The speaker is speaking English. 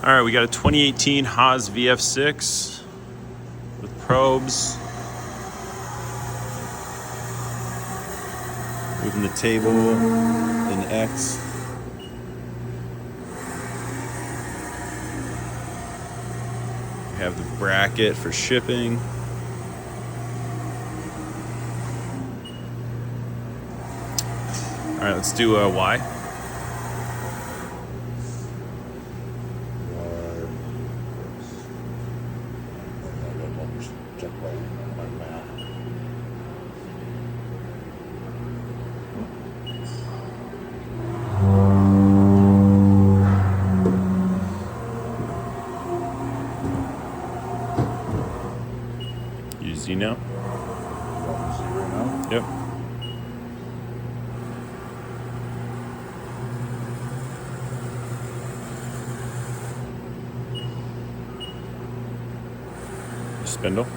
All right, we got a 2018 Haas VF-6 with probes. Moving the table in X. We have the bracket for shipping. All right, let's do Y. Check my map. You Z now? See right now? Yep. Spindle.